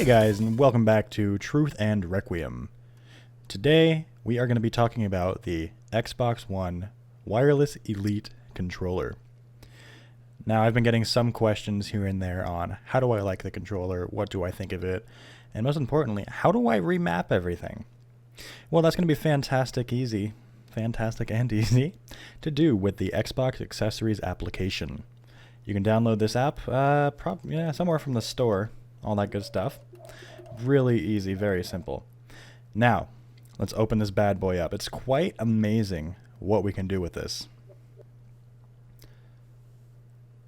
guys, and welcome back to Truth and Requiem. Today, we are going to be talking about the Xbox One Wireless Elite Controller. Now, I've been getting some questions here and there on how do I like the controller, what do I think of it, and most importantly, how do I remap everything? Well, that's going to be fantastic and easy to do with the Xbox Accessories application. You can download this app somewhere from the store, all that good stuff. Really easy, very simple. Now, let's open this bad boy up. It's quite amazing what we can do with this.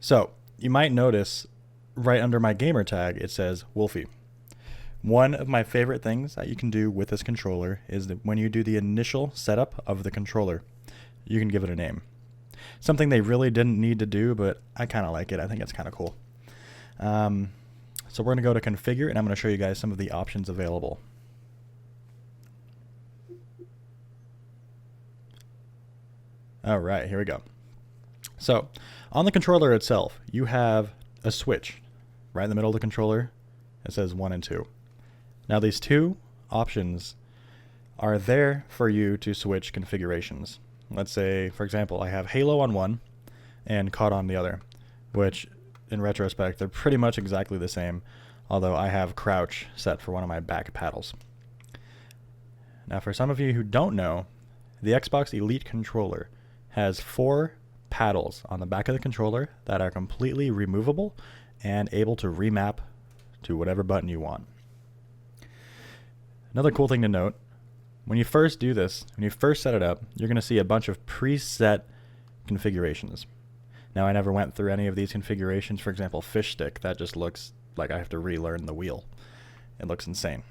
So, you might notice right under my gamer tag, it says Wolfie. One of my favorite things that you can do with this controller is that when you do the initial setup of the controller, you can give it a name. Something they really didn't need to do, but I kind of like it. I think it's kind of cool. So we're going to go to configure, and I'm going to show you guys some of the options available. All right, here we go. So on the controller itself, you have a switch right in the middle of the controller. It says 1 and 2. Now these two options are there for you to switch configurations. Let's say, for example, I have Halo on one and COD on the other, which in retrospect, they're pretty much exactly the same, although I have crouch set for one of my back paddles. Now, for some of you who don't know, the Xbox Elite controller has 4 paddles on the back of the controller that are completely removable and able to remap to whatever button you want. Another cool thing to note, when you first do this, when you first set it up, you're going to see a bunch of preset configurations. Now, I never went through any of these configurations. For example, fish stick, that just looks like I have to relearn the wheel. It looks insane.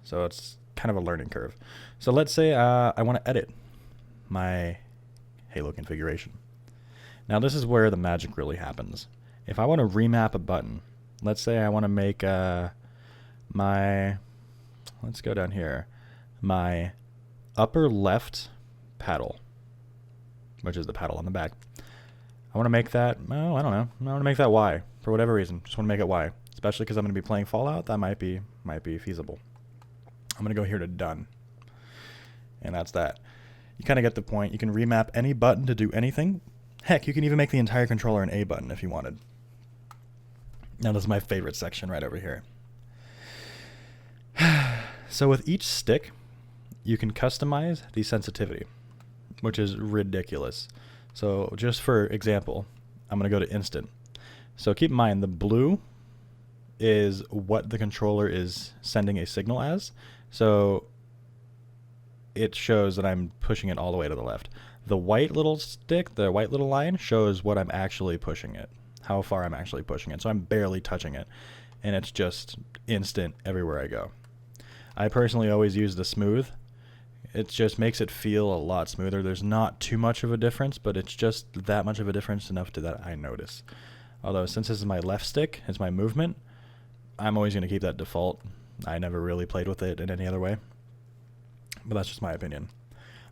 So it's kind of a learning curve. So let's say I want to edit my Halo configuration. Now, this is where the magic really happens. If I want to remap a button, let's say I want to make let's go down here, my upper left paddle, which is the paddle on the back. I want to make that, well, I don't know. I want to make that Y for whatever reason. Just want to make it Y, especially because I'm going to be playing Fallout. That might be feasible. I'm going to go here to done. And that's that. You kind of get the point. You can remap any button to do anything. Heck, you can even make the entire controller an A button if you wanted. Now, this is my favorite section right over here. So with each stick, you can customize the sensitivity, which is ridiculous. So just for example, I'm going to go to instant. So keep in mind, the blue is what the controller is sending a signal as. So it shows that I'm pushing it all the way to the left. The white little stick, the white little line, shows what I'm actually pushing it, how far I'm actually pushing it. So I'm barely touching it, and it's just instant everywhere I go. I personally always use the smooth. It just makes it feel a lot smoother. There's not too much of a difference, but it's just that much of a difference enough to that I notice. Although since this is my left stick, it's my movement, I'm always going to keep that default. I never really played with it in any other way. But that's just my opinion.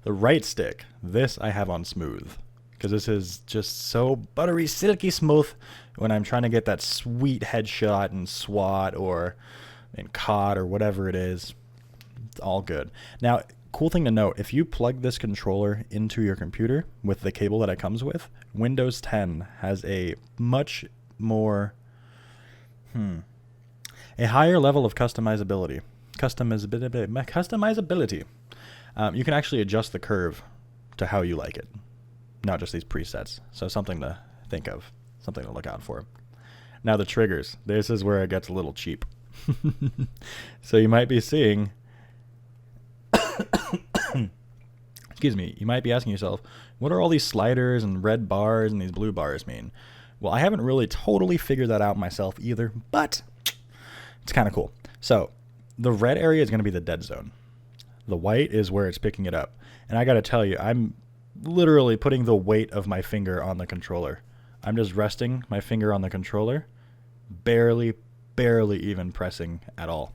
The right stick, this I have on smooth, because this is just so buttery, silky smooth when I'm trying to get that sweet headshot in SWAT or in COD or whatever it is. It's all good. Now, cool thing to note, if you plug this controller into your computer with the cable that it comes with, Windows 10 has a much more, a higher level of customizability. Customizability. You can actually adjust the curve to how you like it, not just these presets. So something to think of, something to look out for. Now the triggers. This is where it gets a little cheap. So you might be seeing excuse me, you might be asking yourself, what are all these sliders and red bars and these blue bars mean? Well, I haven't really totally figured that out myself either, but it's kind of cool. So the red area is going to be the dead zone. The white is where it's picking it up. And I got to tell you, I'm literally putting the weight of my finger on the controller. I'm just resting my finger on the controller, barely even pressing at all.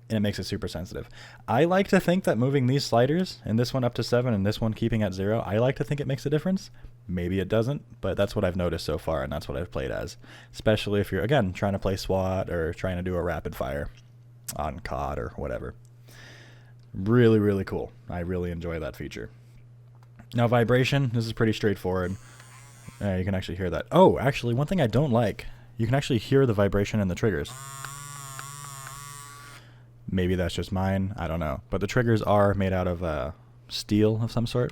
and it makes it super sensitive. I like to think that moving these sliders, and this one up to 7 and this one keeping at 0, I like to think it makes a difference. Maybe it doesn't, but that's what I've noticed so far, and that's what I've played as. Especially if you're, again, trying to play SWAT or trying to do a rapid fire on COD or whatever. Really, really cool. I really enjoy that feature. Now, vibration, this is pretty straightforward. You can actually hear that. Oh, actually, one thing I don't like, you can actually hear the vibration in the triggers. Maybe that's just mine, I don't know. But the triggers are made out of steel of some sort.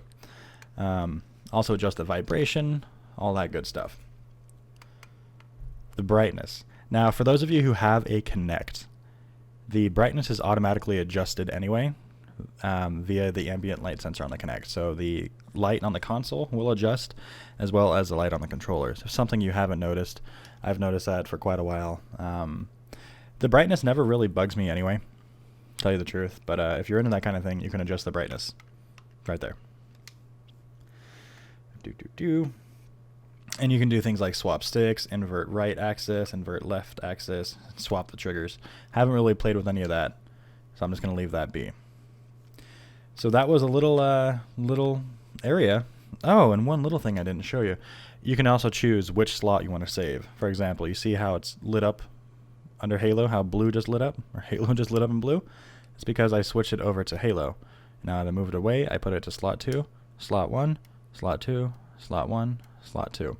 Also adjust the vibration, all that good stuff. The brightness. Now, for those of you who have a Kinect, the brightness is automatically adjusted anyway via the ambient light sensor on the Kinect. So the light on the console will adjust as well as the light on the controllers. If something you haven't noticed, I've noticed that for quite a while. The brightness never really bugs me anyway, tell you the truth, but if you're into that kind of thing, you can adjust the brightness right there. And you can do things like swap sticks, invert right axis, invert left axis, swap the triggers. Haven't really played with any of that, so I'm just going to leave that be. So that was a little area. Oh, and one little thing I didn't show you. You can also choose which slot you want to save. For example, you see how it's lit up under Halo, how blue just lit up, or Halo just lit up in blue? It's because I switched it over to Halo. Now to move it away, I put it to slot 2, slot 1, slot 2, slot 1, slot 2.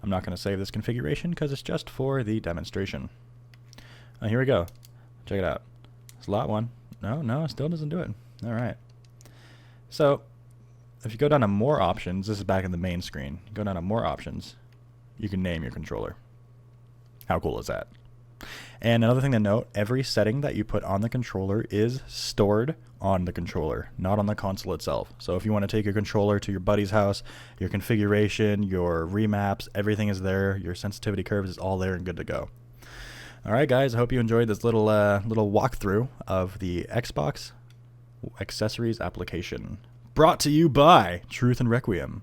I'm not going to save this configuration because it's just for the demonstration. Here we go. Check it out. Slot 1. No, it still doesn't do it. All right. So if you go down to more options, this is back in the main screen. Go down to more options. You can name your controller. How cool is that? And another thing to note, every setting that you put on the controller is stored on the controller, not on the console itself. So if you want to take your controller to your buddy's house, your configuration, your remaps, everything is there. Your sensitivity curves is all there and good to go. All right, guys, I hope you enjoyed this little walkthrough of the Xbox accessories application. Brought to you by Truth and Requiem.